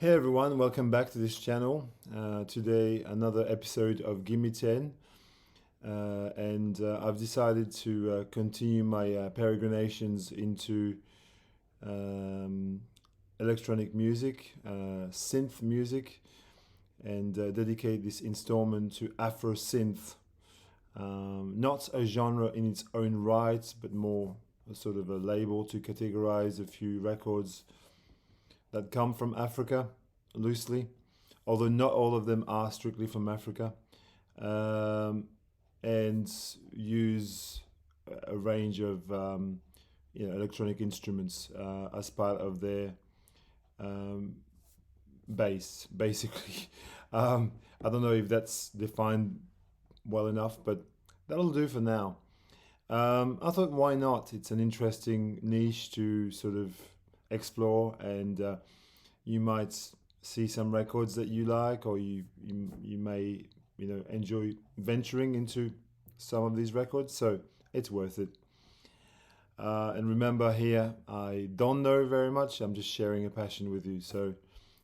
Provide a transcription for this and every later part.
Hey everyone, welcome back to this channel. Today, another episode of Gimme 10. And I've decided to continue my peregrinations into um, electronic music, synth music, and dedicate this installment to Afro Synth. Not a genre in its own right, but more a sort of a label to categorize a few records that come from Africa loosely, although not all of them are strictly from Africa, um, and use a range of electronic instruments as part of their um, bass, basically. I don't know if that's defined well enough, but that'll do for now. I thought, why not? It's an interesting niche to sort of explore, and you might see some records that you like, or you may enjoy venturing into some of these records. So it's worth it. And remember, here I don't know very much. I'm just sharing a passion with you. So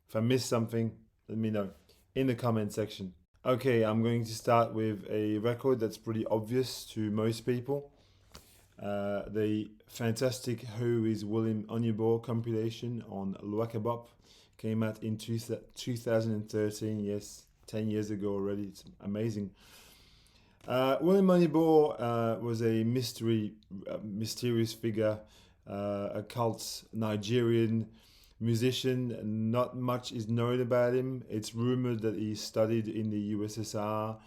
if I miss something, let me know in the comment section. Okay, I'm going to start with a record that's pretty obvious to most people. The fantastic Who is William Onyebo compilation on Luakabop came out in 2013. Yes, 10 years ago already. It's amazing. William Onyebo was a mysterious figure, a cult Nigerian musician. Not much is known about him. It's rumored that he studied in the USSR,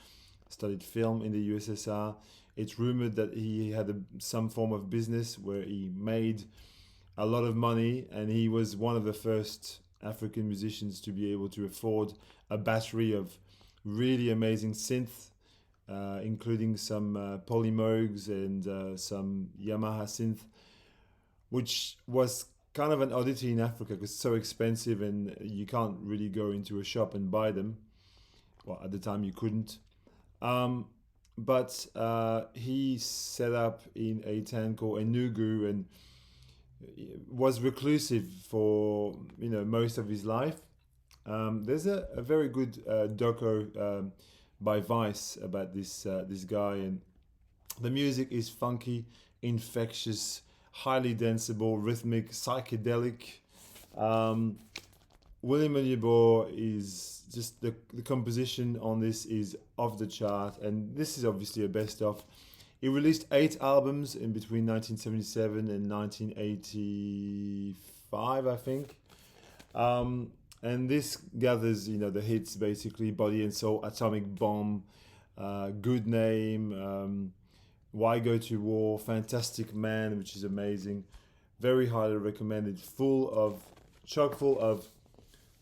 studied film in the USSR. It's rumored that he had some form of business where he made a lot of money, and he was one of the first African musicians to be able to afford a battery of really amazing synth, including some Polymogs and some Yamaha synth, which was kind of an oddity in Africa because it's so expensive and you can't really go into a shop and buy them. Well, at the time you couldn't. But he set up in a town called Enugu and was reclusive for most of his life. There's a very good doco by Vice about this guy, and the music is funky, infectious, highly danceable, rhythmic, psychedelic. Um, William Onyebo is just the composition on this is off the chart, and this is obviously a best of. He released 8 albums in between 1977 and 1985, I think. And this gathers, the hits basically: Body and Soul, Atomic Bomb, Good Name, Why Go to War, Fantastic Man, which is amazing. Very highly recommended. Chock full of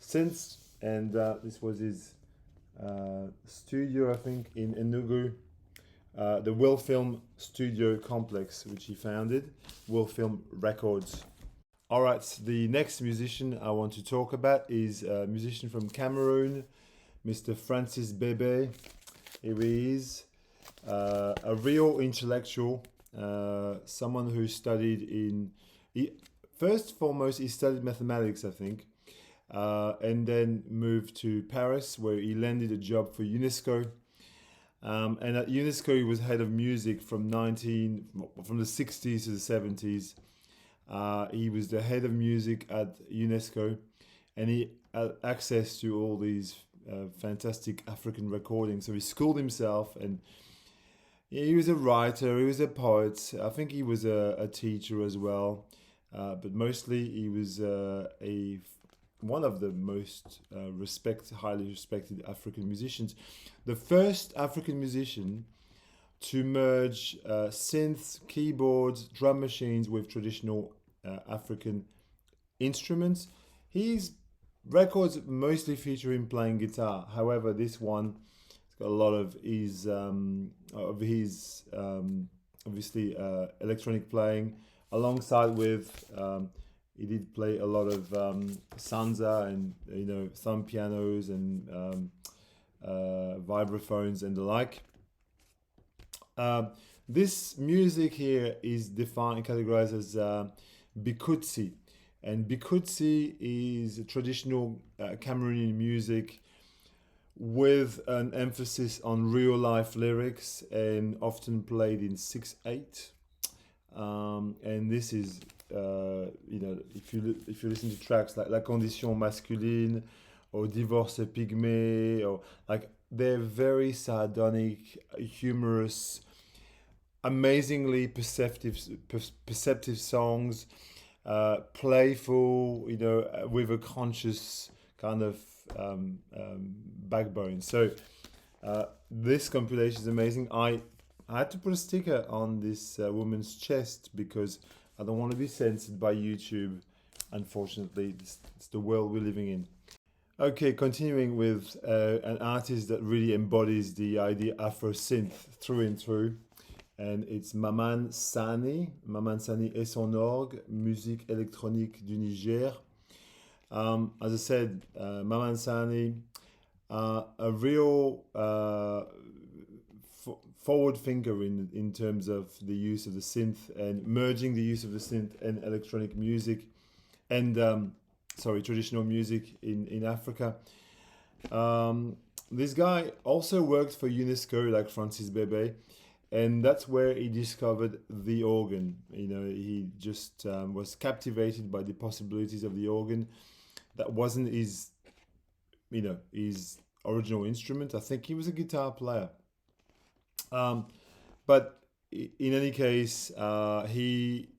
synths, and this was his studio, I think, in Enugu. The Will Film Studio Complex, which he founded, Will Film Records. All right, the next musician I want to talk about is a musician from Cameroon, Mr. Francis Bebe. Here he is, a real intellectual, someone who studied first and foremost, he studied mathematics, I think, and then moved to Paris, where he landed a job for UNESCO. And at UNESCO, he was head of music from the 60s to the 70s. He was the head of music at UNESCO, and he had access to all these fantastic African recordings. So he schooled himself, and he was a writer, he was a poet. I think he was a teacher as well, but mostly he was one of the most highly respected African musicians. The first African musician to merge synths, keyboards, drum machines with traditional African instruments. His records mostly feature him playing guitar. However, this one has got a lot of his obviously electronic playing, alongside with he did play a lot of sansa and thumb pianos and vibraphones and the like. This music here is categorized as bikutsi, And Bikutsi is a traditional Cameroonian music with an emphasis on real life lyrics and often played in 6/8. And this is, if you listen to tracks like La Condition Masculine or Divorce Pygmée, or like, they're very sardonic, humorous, amazingly perceptive songs, playful, with a conscious kind of backbone. So this compilation is amazing. I had to put a sticker on this woman's chest because I don't want to be censored by YouTube. Unfortunately, it's the world we're living in. Okay, continuing with an artist that really embodies the idea Afro synth through and through, and it's Maman Sani. Maman Sani et son orgue, musique électronique du Niger. As I said, Maman Sani, a real forward thinker in terms of the use of the synth and merging the use of the synth and electronic music and traditional music in Africa. This guy also worked for UNESCO, like Francis Bebe, and that's where he discovered the organ. He just was captivated by the possibilities of the organ. That wasn't his original instrument. I think he was a guitar player. But in any case, he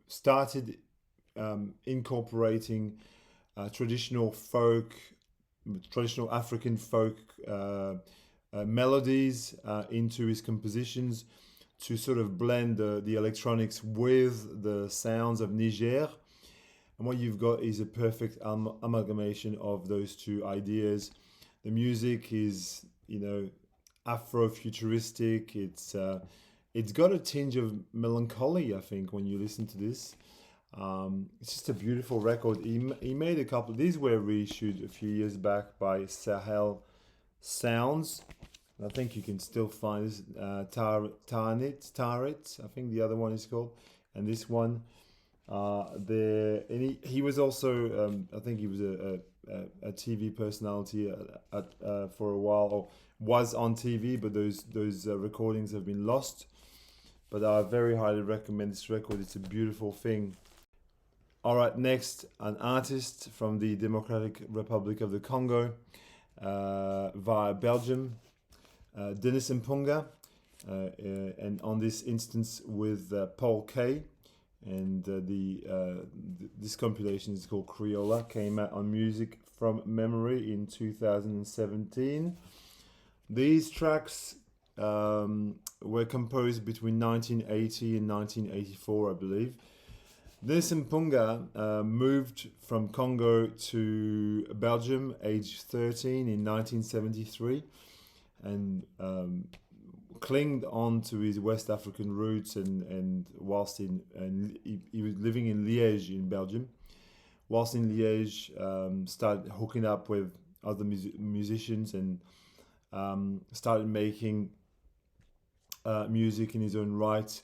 started incorporating traditional African folk melodies into his compositions to sort of blend the electronics with the sounds of Niger. And what you've got is a perfect amalgamation of those two ideas. The music is, Afro-futuristic. It's got a tinge of melancholy, I think, when you listen to this. It's just a beautiful record. He made a couple. These were reissued a few years back by Sahel Sounds. I think you can still find this. Tarit, I think the other one is called, and this one. He was also, I think he was a TV personality for a while, or was on TV, but those recordings have been lost. But I very highly recommend this record. It's a beautiful thing. All right, next, an artist from the Democratic Republic of the Congo via Belgium, Denis Mpunga, and on this instance with Paul K. And this compilation is called Criolla, came out on Music from Memory in 2017. These tracks were composed between 1980 and 1984, I believe. Denis Mpunga moved from Congo to Belgium, age 13, in 1973, and clinged on to his West African roots, and whilst he was living in Liège in Belgium. Whilst in Liège, started hooking up with other musicians and started making music in his own right,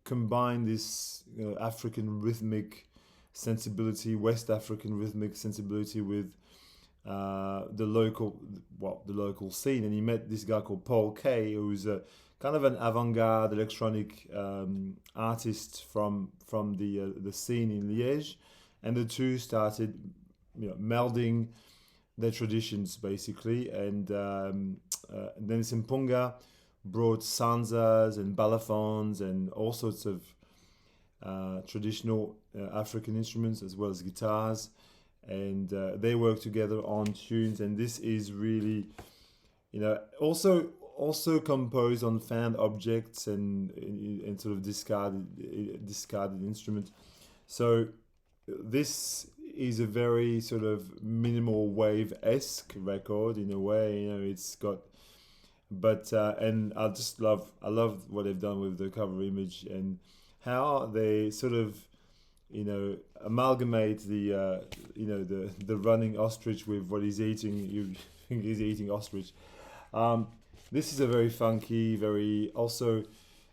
combine this African rhythmic sensibility, West African rhythmic sensibility with the local scene. And he met this guy called Paul K, who's a kind of an avant-garde electronic artist from the scene in Liège, and the two started melding their traditions basically. And then Mpunga brought sanzas and balafons and all sorts of traditional African instruments as well as guitars, and they work together on tunes. And this is really, also composed on found objects and sort of discarded instruments. So this is a very sort of minimal wave-esque record in a way. It's got, but and I love what they've done with the cover image and how they sort of amalgamate the running ostrich with what he's eating. You think he's eating ostrich. This is a very funky, very also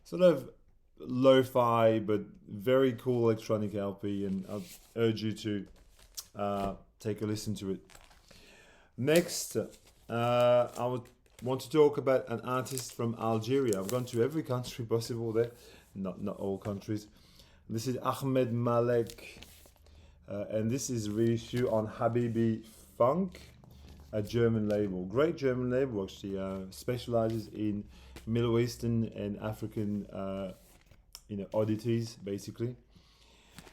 sort of lo-fi but very cool electronic LP, and I urge you to take a listen to it. Next, I would want to talk about an artist from Algeria. I've gone to every country possible there, not all countries. This is Ahmed Malik, and this is reissue on Habibi Funk, a German label. Great German label, actually. Specializes in Middle Eastern and African, oddities, basically.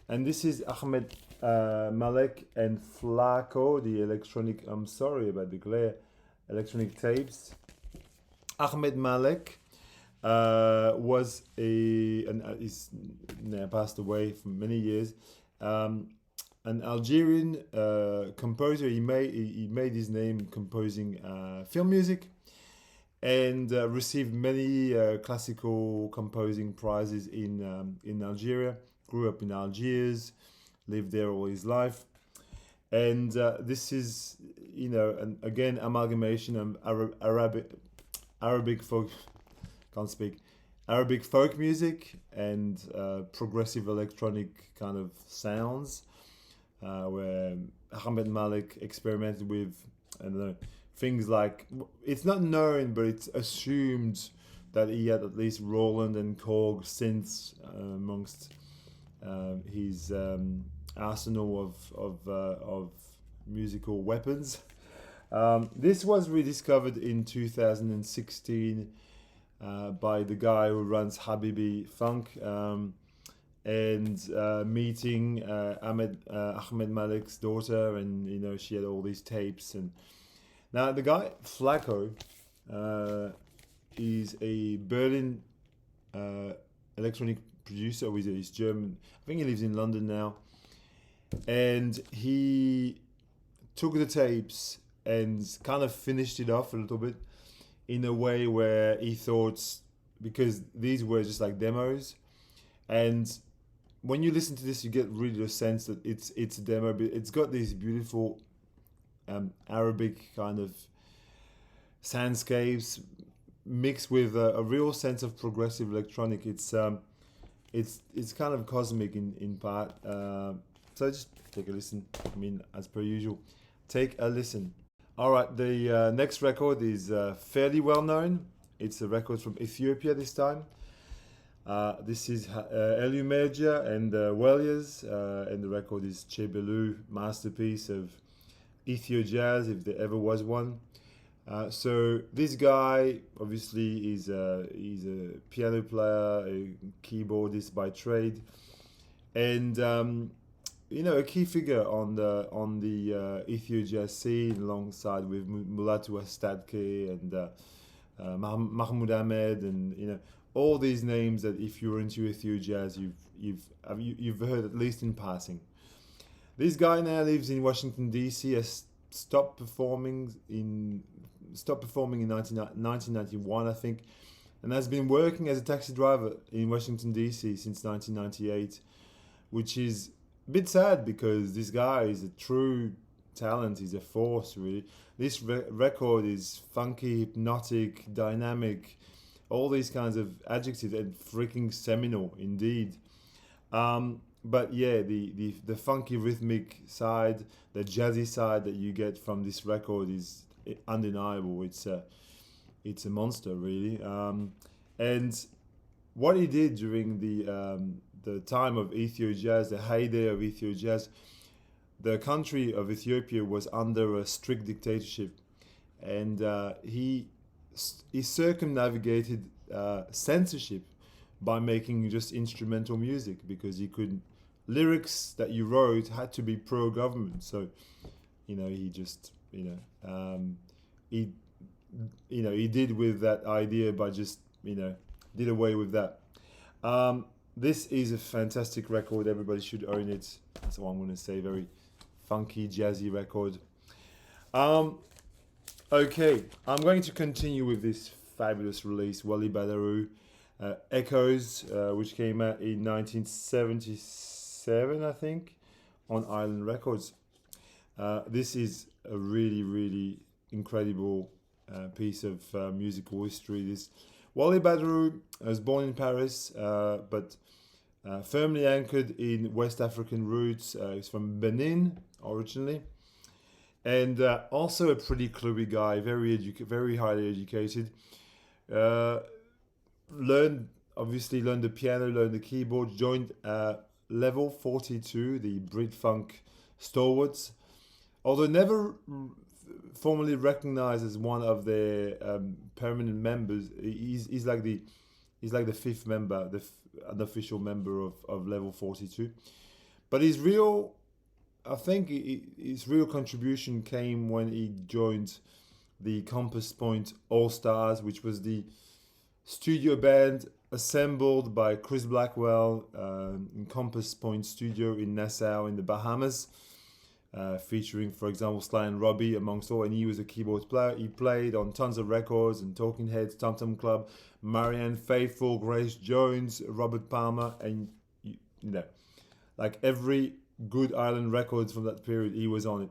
And this is Ahmed Malik and Flaco, the electronic. I'm sorry about the glare. Electronic tapes. Ahmed Malik was he's now passed away for many years. An Algerian composer. He made his name composing film music, and received many classical composing prizes in Algeria. Grew up in Algiers, lived there all his life, and this is again amalgamation of Arabic folk, can't speak, Arabic folk music and progressive electronic kind of sounds, where Ahmed Malik experimented with, I don't know, things like, it's not known, but it's assumed that he had at least Roland and Korg synths amongst his arsenal of musical weapons. This was rediscovered in 2016 by the guy who runs Habibi Funk, and meeting Ahmed Malik's daughter, and she had all these tapes. And now the guy Flaco is a Berlin electronic producer. He's German. I think he lives in London now, and he took the tapes and kind of finished it off a little bit in a way where he thought, because these were just like demos, and when you listen to this, you get really the sense that it's a demo, but it's got these beautiful Arabic kind of soundscapes mixed with a real sense of progressive electronic. It's kind of cosmic in part. So just take a listen. I mean, as per usual, take a listen. All right, the next record is fairly well known. It's a record from Ethiopia this time. This is Elumeja and Welias, and the record is Chebelu, masterpiece of Ethio jazz, if there ever was one. So this guy obviously he's a piano player, a keyboardist by trade, and a key figure on the Ethio jazz scene, alongside with Mulatu Astadke and Mahmoud Ahmed, and all these names that if you're into Ethio jazz, you've heard at least in passing. This guy now lives in Washington D.C. has stopped performing in 1991, I think, and has been working as a taxi driver in Washington D.C. since 1998, which is a bit sad because this guy is a true talent. He's a force, really. This record is funky, hypnotic, dynamic, all these kinds of adjectives, and freaking seminal indeed. But yeah, the funky rhythmic side, the jazzy side that you get from this record is undeniable. It's a monster, really. And what he did during the time of Ethio jazz, the heyday of Ethio jazz, the country of Ethiopia was under a strict dictatorship, and he circumnavigated censorship by making just instrumental music, because lyrics that you wrote had to be pro-government. So, he just, he did with that idea by just, did away with that. This is a fantastic record. Everybody should own it. That's what I'm going to say. Very funky, jazzy record. Okay, I'm going to continue with this fabulous release, Wally Badarou, Echoes, which came out in 1977, I think, on Island Records. This is a really, really incredible piece of musical history. This Wally Badarou was born in Paris, but firmly anchored in West African roots. He's from Benin originally, and also a pretty clubby guy, very highly educated. Uh, learned the piano, learned the keyboard, joined Level 42, the Brit Funk stalwarts, although never formally recognized as one of their permanent members. He's like the fifth member, unofficial member of Level 42. But I think his real contribution came when he joined the Compass Point All Stars, which was the studio band assembled by Chris Blackwell in Compass Point Studio in Nassau in the Bahamas, featuring, for example, Sly and Robbie amongst all, and he was a keyboard player. He played on tons of records and Talking Heads, Tom Tom Club, Marianne Faithfull, Grace Jones, Robert Palmer, and like every good island records from that period, he was on it.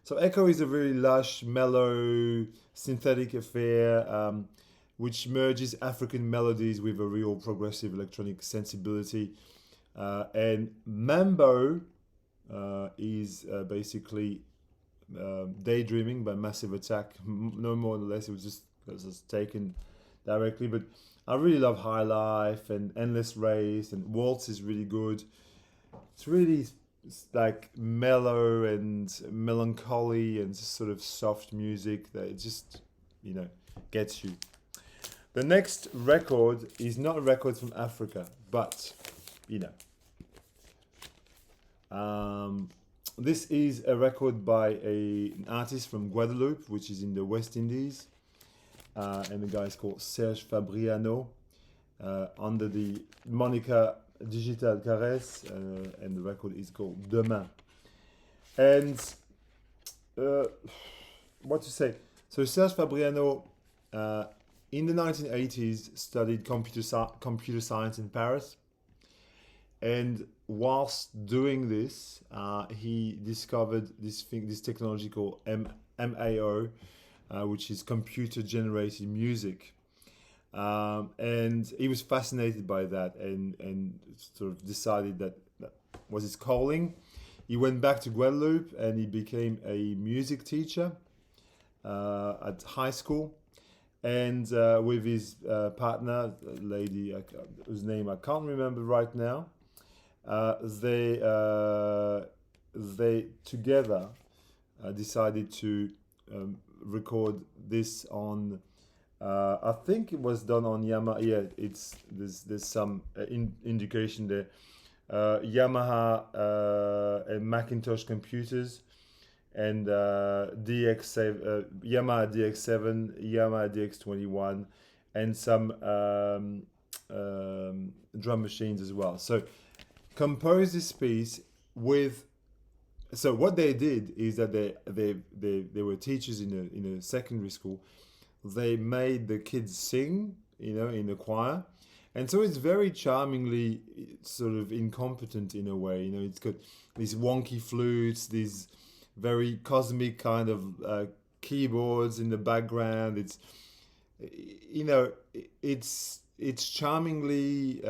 So Echo is a very lush, mellow, synthetic affair, which merges African melodies with a real progressive electronic sensibility. And Mambo is basically Daydreaming by Massive Attack, no more or less. It was just taken directly, but I really love High Life and Endless Race, and Waltz is really good. It's really like mellow and melancholy and sort of soft music that it just gets you. The next record is not a record from Africa, but this is a record by an artist from Guadeloupe, which is in the West Indies, and the guy is called Serge Fabriano, under the moniker Digital Caresse, and the record is called Dama. And what to say? So Serge Fabriano, in the 1980s, studied computer science in Paris, and whilst doing this, he discovered this technology called MAO, which is computer-generated music. And he was fascinated by that and sort of decided that was his calling. He went back to Guadeloupe and he became a music teacher at high school. And with his partner, a lady whose name I can't remember right now, they together decided to record this on. I think it was done on Yamaha. Yeah, there's some indication there. Yamaha and Macintosh computers, and DX7, Yamaha DX7, Yamaha DX21, and some drum machines as well. So compose this piece with. So what they did is that they were teachers in a secondary school. They made the kids sing, in the choir. And so it's very charmingly sort of incompetent in a way. It's got these wonky flutes, these very cosmic kind of keyboards in the background. It's charmingly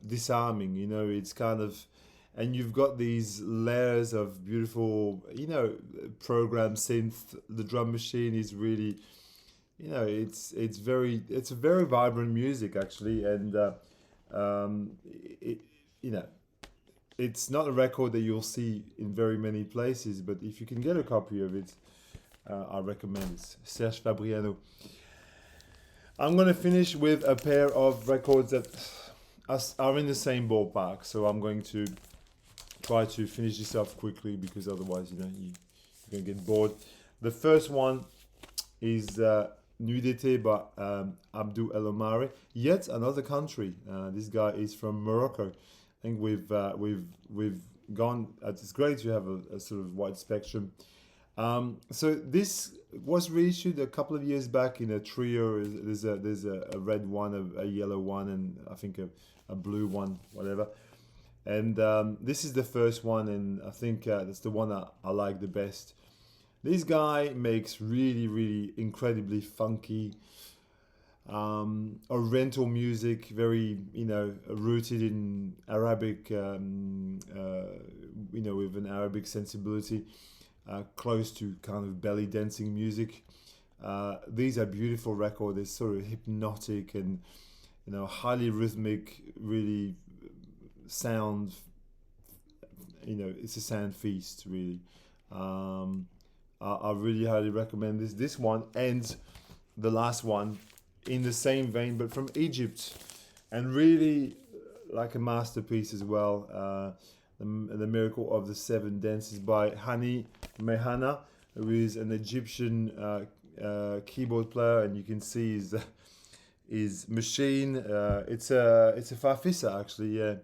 disarming. It's kind of, and you've got these layers of beautiful, program synth. The drum machine is really. It's a very vibrant music actually, and it's not a record that you'll see in very many places, but if you can get a copy of it, I recommend it. Serge Fabriano. I'm gonna finish with a pair of records that are in the same ballpark, so I'm going to try to finish this off quickly because otherwise, you're gonna get bored. The first one is Nudity by Abdou El Omari. Yet another country. This guy is from Morocco. I think we've gone. It's great to have a sort of wide spectrum. So this was reissued a couple of years back in a trio. There's a red one, a yellow one, and I think a blue one, whatever. And this is the first one, and I think that's the one I like the best. This guy makes really, really incredibly funky, Oriental music, very rooted in Arabic, with an Arabic sensibility, close to kind of belly dancing music. These are beautiful records. They're sort of hypnotic and highly rhythmic, really sound. It's a sound feast, really. I really highly recommend this one and the last one in the same vein, but from Egypt, and really like a masterpiece as well. The Miracle of the Seven Dances by Hani Mehana, who is an Egyptian keyboard player, and you can see his machine. It's a farfisa actually, yeah.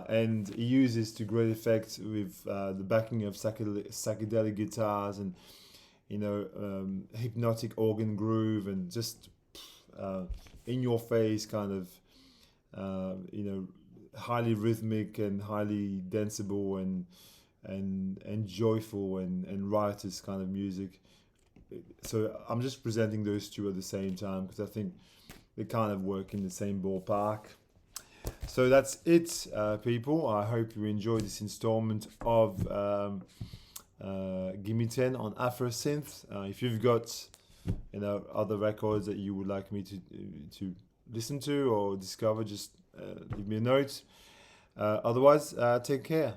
And he uses to great effect with the backing of psychedelic guitars and hypnotic organ groove and just in your face kind of highly rhythmic and highly danceable and joyful and riotous kind of music. So I'm just presenting those two at the same time because I think they kind of work in the same ballpark. So that's it, people. I hope you enjoyed this installment of Gimme 10 on Afro Synth. If you've got other records that you would like me to listen to or discover, just leave me a note. Otherwise, take care.